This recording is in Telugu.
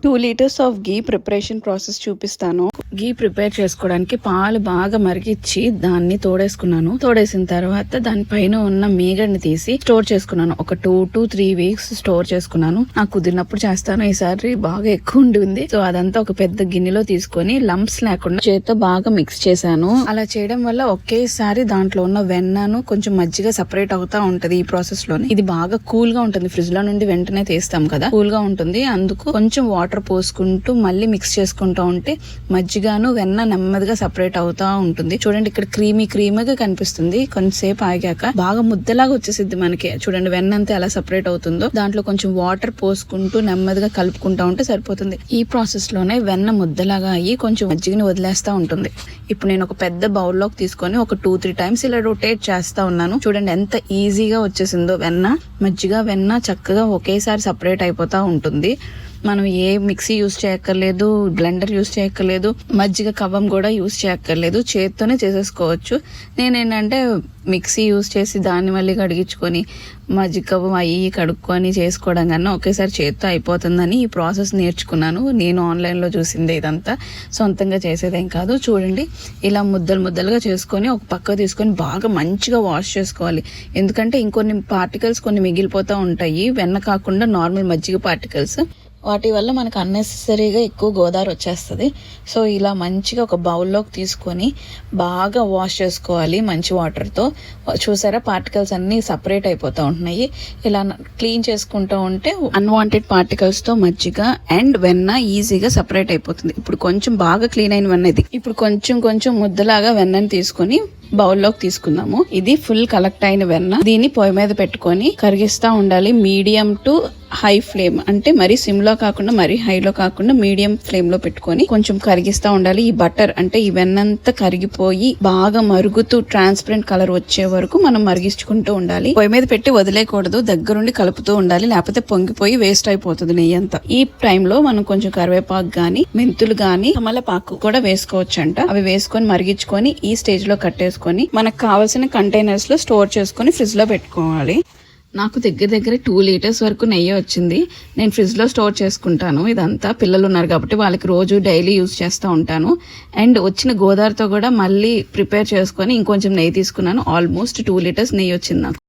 2 litres of ghee preparation process చూపిస్తాను. గీ ప్రిపేర్ చేసుకోవడానికి పాలు బాగా మరిగిచ్చి దాన్ని తోడేసుకున్నాను. తోడేసిన తర్వాత దానిపైన ఉన్న మీగడిని తీసి స్టోర్ చేసుకున్నాను. ఒక 2 to 3 వీక్స్ స్టోర్ చేసుకున్నాను. నాకు కుదిరినప్పుడు చేస్తాను. ఈసారి బాగా ఎక్కువ ఉంది. సో అదంతా ఒక పెద్ద గిన్నెలో తీసుకొని లంప్స్ లేకుండా చేత్తో బాగా మిక్స్ చేశాను. అలా చేయడం వల్ల ఒకేసారి దాంట్లో ఉన్న వెన్నను కొంచెం మజ్జిగ సపరేట్ అవుతా ఉంటది. ఈ ప్రాసెస్ లోనే ఇది బాగా కూల్ గా ఉంటుంది. ఫ్రిడ్జ్ లో నుండి వెంటనే తీస్తాం కదా, కూల్ గా ఉంటుంది. అందుకు కొంచెం వాటర్ పోసుకుంటూ మళ్ళీ మిక్స్ చేసుకుంటూ ఉంటే మజ్జిగను వెన్న నెమ్మదిగా సపరేట్ అవుతా ఉంటుంది. చూడండి, ఇక్కడ క్రీమీగా కనిపిస్తుంది. కొంచెంసేపు ఆగాక బాగా ముద్దలాగా వచ్చేసిద్ది మనకి. చూడండి వెన్న అంతా ఎలా సపరేట్ అవుతుందో. దాంట్లో కొంచెం వాటర్ పోసుకుంటూ నెమ్మదిగా కలుపుకుంటా ఉంటే సరిపోతుంది. ఈ ప్రాసెస్ లోనే వెన్న ముద్దలాగా అయ్యి కొంచెం మజ్జిగని వదిలేస్తా ఉంటుంది. ఇప్పుడు నేను ఒక పెద్ద బౌల్లోకి తీసుకొని ఒక 2-3 టైమ్స్ ఇలా రొటేట్ చేస్తా ఉన్నాను. చూడండి ఎంత ఈజీగా వచ్చేసిందో వెన్న. మజ్జిగ వెన్న చక్కగా ఒకేసారి సపరేట్ అయిపోతా ఉంటుంది. మనం ఏ మిక్సీ యూజ్ చేయక్కర్లేదు, బ్లెండర్ యూజ్ చేయక్కర్లేదు, మజ్జిగ కవ్వం కూడా యూజ్ చేయక్కర్లేదు. చేత్తోనే చేసేసుకోవచ్చు. నేనేంటంటే మిక్సీ యూజ్ చేసి దాన్ని మళ్ళీ కడిగించుకొని మజ్జిగ కవ్వం అయ్యి కడుక్కొని చేసుకోవడం కన్నా ఒకేసారి చేత్తో అయిపోతుందని ఈ ప్రాసెస్ నేర్చుకున్నాను. నేను ఆన్లైన్లో చూసిందే, ఇదంతా సొంతంగా చేసేదేం కాదు. చూడండి ఇలా ముద్దలుగా చేసుకొని ఒక పక్క తీసుకొని బాగా మంచిగా వాష్ చేసుకోవాలి. ఎందుకంటే ఇంకొన్ని పార్టికల్స్ కొన్ని మిగిలిపోతూ ఉంటాయి, వెన్న కాకుండా నార్మల్ మజ్జిగ పార్టికల్స్. వాటి వల్ల మనకు అన్నెసెసరీగా ఎక్కువ గోదావరి వచ్చేస్తుంది. సో ఇలా మంచిగా ఒక బౌల్లోకి తీసుకొని బాగా వాష్ చేసుకోవాలి మంచి వాటర్తో. చూసారా, పార్టికల్స్ అన్నీ సపరేట్ అయిపోతూ ఉంటున్నాయి. ఇలా క్లీన్ చేసుకుంటూ ఉంటే అన్వాంటెడ్ పార్టికల్స్తో మజ్జిగ అండ్ వెన్న ఈజీగా సపరేట్ అయిపోతుంది. ఇప్పుడు కొంచెం బాగా క్లీన్ అయిన వెన్న ఇది. ఇప్పుడు కొంచెం ముద్దలాగా వెన్నని తీసుకొని బౌల్లోకి తీసుకుందాము. ఇది ఫుల్ కలెక్ట్ అయిన వెన్న. దీన్ని పొయ్యి మీద పెట్టుకొని కరిగిస్తా ఉండాలి. మీడియం టు హై ఫ్లేమ్, అంటే మరీ సిమ్ లో కాకుండా మరీ హైలో కాకుండా మీడియం ఫ్లేమ్ లో పెట్టుకొని కొంచెం కరిగిస్తా ఉండాలి. ఈ బటర్ అంటే ఈ వెన్నంతా కరిగిపోయి బాగా మరుగుతూ ట్రాన్స్పరెంట్ కలర్ వచ్చే వరకు మనం మరిగించుకుంటూ ఉండాలి. పొయ్యి మీద పెట్టి వదిలేయకూడదు, దగ్గరుండి కలుపుతూ ఉండాలి, లేకపోతే పొంగిపోయి వేస్ట్ అయిపోతుంది నెయ్యి అంతా. ఈ టైంలో మనం కొంచెం కరివేపాకు గాని, మెంతులు గాని, తమలపాకు కూడా వేసుకోవచ్చు అంట. అవి వేసుకొని మరిగించుకొని ఈ స్టేజ్ లో కట్టేసుకొని మనకు కావాల్సిన కంటైనర్స్ లో స్టోర్ చేసుకొని ఫ్రిడ్జ్ లో పెట్టుకోవాలి. నాకు దగ్గర 2 లీటర్స్ వరకు నెయ్యి వచ్చింది. నేను ఫ్రిడ్జ్ లో స్టోర్ చేసుకుంటాను. ఇదంతా పిల్లలు ఉన్నారు కాబట్టి వాళ్ళకి రోజు డైలీ యూజ్ చేస్తూ ఉంటాను. అండ్ వచ్చిన గోదావరితో కూడా మళ్ళీ ప్రిపేర్ చేసుకొని ఇంకొంచెం నెయ్యి తీసుకున్నాను. ఆల్మోస్ట్ 2 లీటర్స్ నెయ్యి వచ్చింది నాకు.